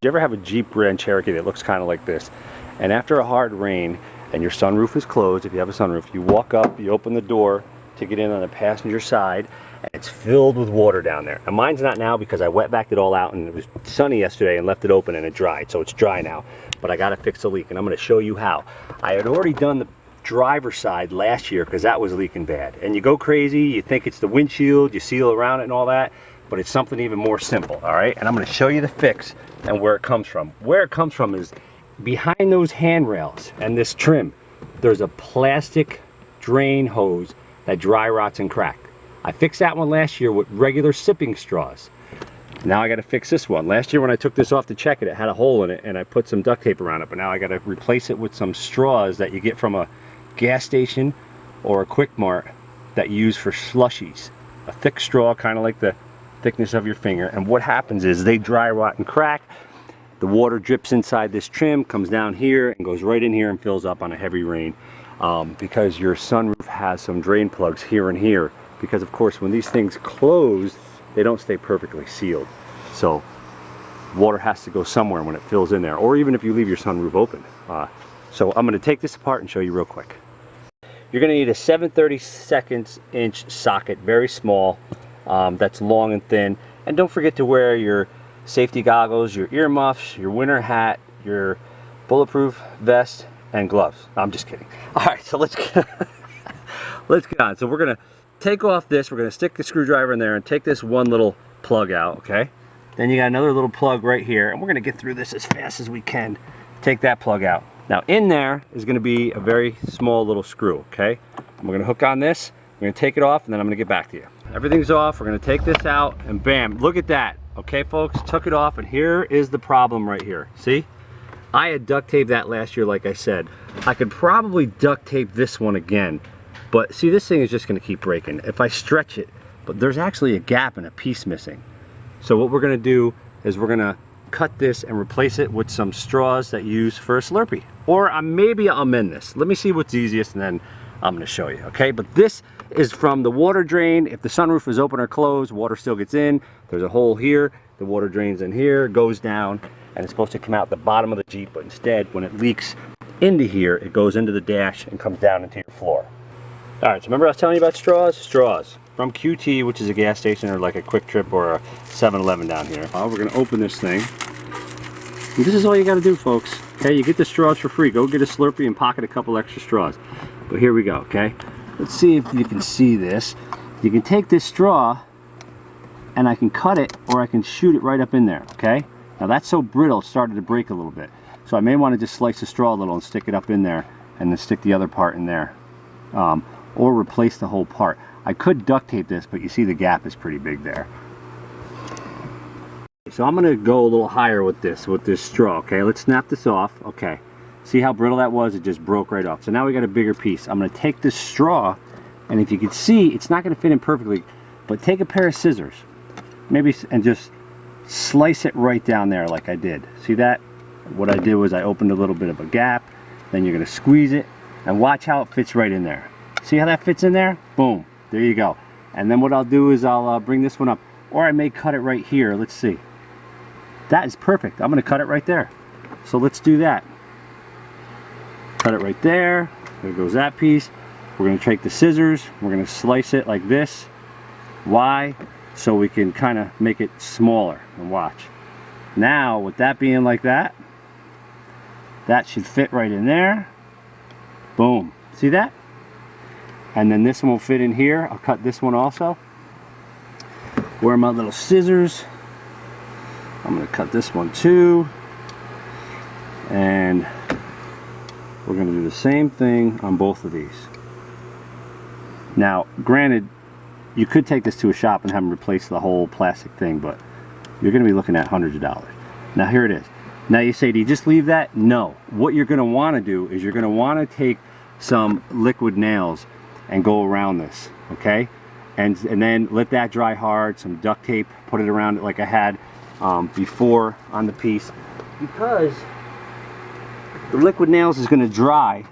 you ever have a Jeep Grand Cherokee that looks kind of like this? And after a hard rain and your sunroof is closed, if you have a sunroof, you walk up, you open the door to get in on the passenger side, and it's filled with water down there. And mine's not now because I wet backed it all out and it was sunny yesterday and left it open and it dried, so it's dry now. But I gotta fix the leak, and I'm gonna show you how. I had already done the driver's side last year because that was leaking bad. And you go crazy, you think it's the windshield, you seal around it and all that, but it's something even more simple, all right? And I'm gonna show you the fix and where it comes from. Where it comes from is behind those handrails and this trim, there's a plastic drain hose that dry rots and cracked. I fixed that one last year with regular sipping straws. Now I gotta fix this one. Last year when I took this off to check it, it had a hole in it and I put some duct tape around it, but now I gotta replace it with some straws that you get from a gas station or a Quick Mart that you use for slushies. A thick straw, kind of like the thickness of your finger, and what happens is they dry rot and crack. The water drips inside this trim, comes down here and goes right in here and fills up on a heavy rain, because your sunroof has some drain plugs here and here, because of course when these things close they don't stay perfectly sealed, so water has to go somewhere when it fills in there, or even if you leave your sunroof open. So I'm going to take this apart and show you real quick. You're going to need a 7/32 inch socket, very small, that's long and thin, and don't forget to wear your safety goggles, your earmuffs, your winter hat, your bulletproof vest, and gloves. No, I'm just kidding. All right, so let's get on. So we're gonna take off this. We're gonna stick the screwdriver in there and take this one little plug out. Okay. Then you got another little plug right here, and we're gonna get through this as fast as we can. Take that plug out. Now in there is gonna be a very small little screw. Okay. And we're gonna hook on this. We're gonna take it off, and then I'm gonna get back to you. Everything's off. We're gonna take this out, and bam! Look at that. Okay, folks, took it off, and here is the problem right here. See? I had duct taped that last year, like I said. I could probably duct tape this one again, but see, this thing is just gonna keep breaking if I stretch it, but there's actually a gap and a piece missing. So what we're gonna do is we're gonna cut this and replace it with some straws that you use for a Slurpee. Or maybe I'll mend this. Let me see what's easiest, and then I'm gonna show you, okay? But this is from the water drain. If the sunroof is open or closed, water still gets in. There's a hole here, the water drains in here, goes down, and it's supposed to come out the bottom of the Jeep, but instead, when it leaks into here, it goes into the dash and comes down into your floor. All right, so remember I was telling you about straws? Straws from QT, which is a gas station or like a Quick Trip or a 7-Eleven down here. We're gonna open this thing. And this is all you gotta do, folks. Okay, you get the straws for free. Go get a Slurpee and pocket a couple extra straws. But here we go, okay? Let's see if you can see this. You can take this straw and I can cut it, or I can shoot it right up in there, okay? Now that's so brittle, it started to break a little bit. So I may want to just slice the straw a little and stick it up in there, and then stick the other part in there. Or replace the whole part. I could duct tape this, but you see the gap is pretty big there. So I'm gonna go a little higher with this straw, okay? Let's snap this off, okay. See how brittle that was? It just broke right off. So now we got a bigger piece. I'm gonna take this straw, and if you can see, it's not gonna fit in perfectly, but take a pair of scissors, maybe, and just slice it right down there like I did. See that? What I did was I opened a little bit of a gap, then you're gonna squeeze it, and watch how it fits right in there. See how that fits in there? Boom, there you go. And then what I'll do is I'll bring this one up, or I may cut it right here. Let's see. That is perfect. I'm gonna cut it right there. So let's do that. Cut it right there. There goes that piece. We're going to take the scissors. We're going to slice it like this. Why? So we can kind of make it smaller. And watch. Now, with that being like that, that should fit right in there. Boom. See that? And then this one will fit in here. I'll cut this one also. Where are my little scissors? I'm going to cut this one too. And we're going to do the same thing on both of these. Now, granted, you could take this to a shop and have them replace the whole plastic thing, but you're going to be looking at hundreds of dollars. Now, here it is. Now, you say, do you just leave that? No. What you're going to want to do is you're going to want to take some liquid nails and go around this, okay? And then let that dry hard, some duct tape, put it around it like I had before on the piece, because the liquid nails is going to dry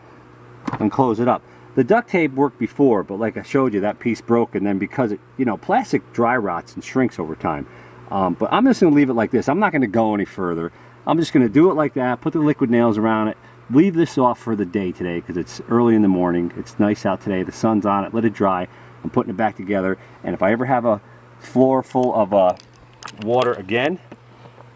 and close it up. The duct tape worked before, but like I showed you, that piece broke, and then because it, you know, plastic dry rots and shrinks over time. But I'm just going to leave it like this. I'm not going to go any further. I'm just going to do it like that, put the liquid nails around it, leave this off for the day today because it's early in the morning. It's nice out today, the sun's on it, let it dry. I'm putting it back together, and if I ever have a floor full of water again,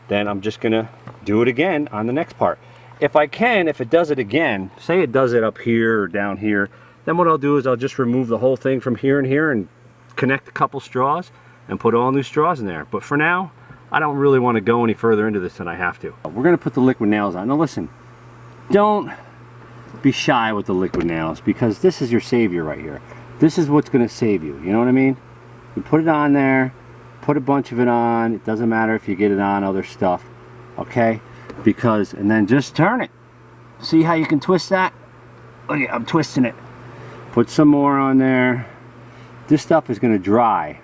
then I'm just going to do it again on the next part. If I can, if it does it again, say it does it up here or down here, then what I'll do is I'll just remove the whole thing from here and here and connect a couple straws and put all new straws in there. But for now, I don't really want to go any further into this than I have to. We're going to put the liquid nails on. Now listen, don't be shy with the liquid nails because this is your savior right here. This is what's going to save you. You know what I mean? You put it on there, put a bunch of it on. It doesn't matter if you get it on other stuff, okay? Because, and then just turn it. See how you can twist that? Look at, I'm twisting it. Put some more on there. This stuff is going to dry.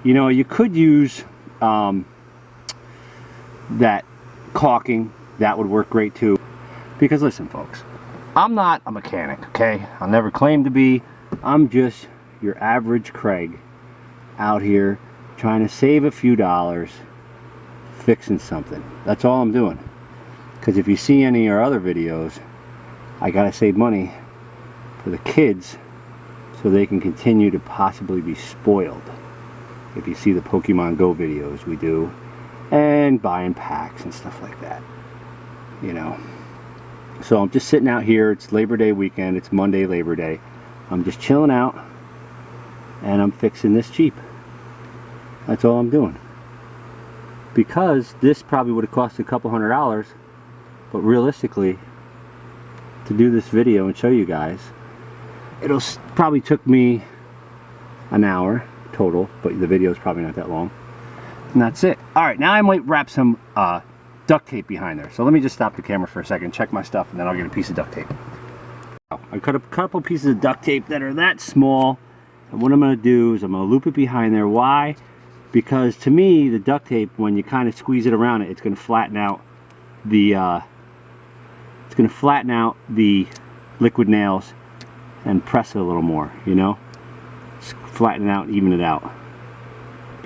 You know, you could use that caulking. That would work great too. Because listen, folks, I'm not a mechanic, okay? I'll never claim to be. I'm just your average Craig out here trying to save a few dollars fixing something. That's all I'm doing. Because if you see any of our other videos, I gotta save money for the kids so they can continue to possibly be spoiled. If you see the Pokemon Go videos we do, and buying packs and stuff like that, you know. So I'm just sitting out here. It's Labor Day weekend. It's Monday, Labor Day. I'm just chilling out and I'm fixing this Jeep. That's all I'm doing. Because this probably would have cost a couple $100, but realistically, to do this video and show you guys, it'll probably took me an hour total, but the video is probably not that long. And that's it. Alright, now I might wrap some duct tape behind there. So let me just stop the camera for a second, check my stuff, and then I'll get a piece of duct tape. I cut a couple pieces of duct tape that are that small, and what I'm going to do is I'm going to loop it behind there. Why? Because to me, the duct tape, when you kind of squeeze it around it, it's going to flatten out the liquid nails and press it a little more, you know? Just flatten it out, even it out.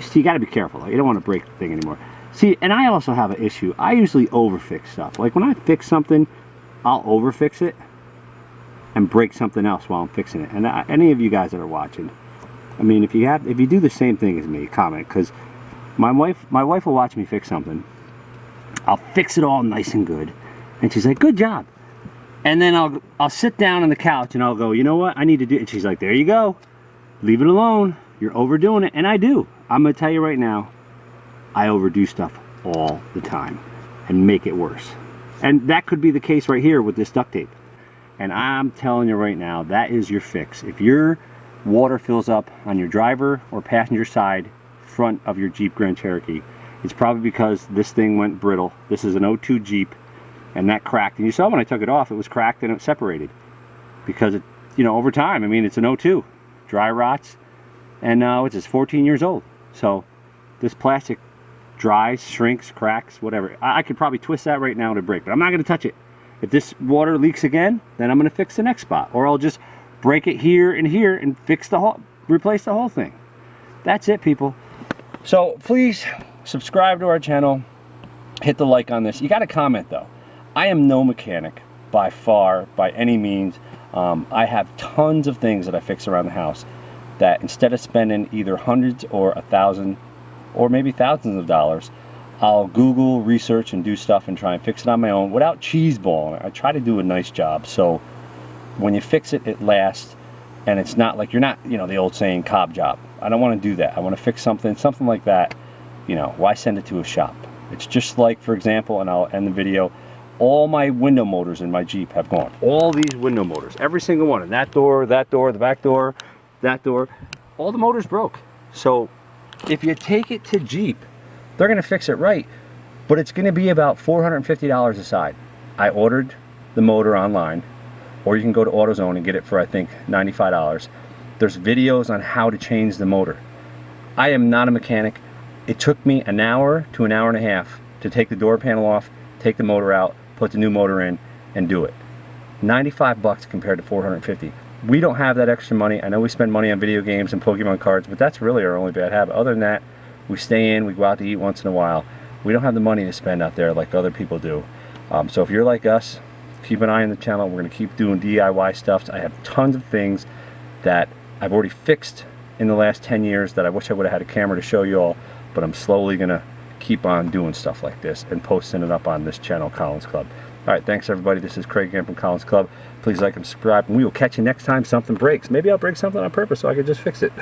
So you got to be careful. You don't want to break the thing anymore. See, and I also have an issue. I usually overfix stuff. Like when I fix something, I'll overfix it and break something else while I'm fixing it. And any of you guys that are watching, I mean, if you do the same thing as me, comment, because my wife will watch me fix something. I'll fix it all nice and good, and she's like, "Good job." And then I'll sit down on the couch and I'll go, "You know what? I need to do." And she's like, "There you go. Leave it alone. You're overdoing it." And I do. I'm gonna tell you right now, I overdo stuff all the time and make it worse. And that could be the case right here with this duct tape. And I'm telling you right now, that is your fix. If your water fills up on your driver or passenger side front of your Jeep Grand Cherokee, it's probably because this thing went brittle. This is an 02 Jeep, and that cracked. And you saw when I took it off, it was cracked and it separated. Because it, you know, over time, I mean, it's an 02. Dry rots, and now it's just 14 years old. So this plastic dries, shrinks, cracks, whatever. I could probably twist that right now to break, but I'm not going to touch it. If this water leaks again, then I'm going to fix the next spot, or I'll just break it here and fix the whole, replace the whole thing. That's it, people. So please subscribe to our channel, hit the like on this. You got to comment though. I am no mechanic by far, by any means. I have tons of things that I fix around the house that instead of spending either hundreds or $1,000 or maybe thousands of dollars, I'll Google, research, and do stuff and try and fix it on my own without cheeseballing. I try to do a nice job, so when you fix it, it lasts, and it's not like you're not, you know, the old saying, cob job. I don't want to do that. I want to fix something like that. You know, why send it to a shop? It's just like, for example, and I'll end the video, all my window motors in my Jeep have gone. All these window motors, every single one, and that door, the back door, that door, all the motors broke. So if you take it to Jeep, they're going to fix it right, but it's going to be about $450 a side. I ordered the motor online, or you can go to AutoZone and get it for, I think, $95. There's videos on how to change the motor. I am not a mechanic. It took me an hour to an hour and a half to take the door panel off, take the motor out, put the new motor in, and do it. 95 bucks compared to 450. We don't have that extra money. I know we spend money on video games and Pokemon cards, but that's really our only bad habit. Other than that, we stay in, we go out to eat once in a while. we don't have the money to spend out there like other people do. So if you're like us, keep an eye on the channel. We're going to keep doing DIY stuff. I have tons of things that I've already fixed in the last 10 years that I wish I would have had a camera to show you all, but I'm slowly going to keep on doing stuff like this and posting it up on this channel, Collins Club. Alright, thanks everybody. This is Craig again from Collins Club. Please like and subscribe, and we will catch you next time something breaks. Maybe I'll break something on purpose so I can just fix it.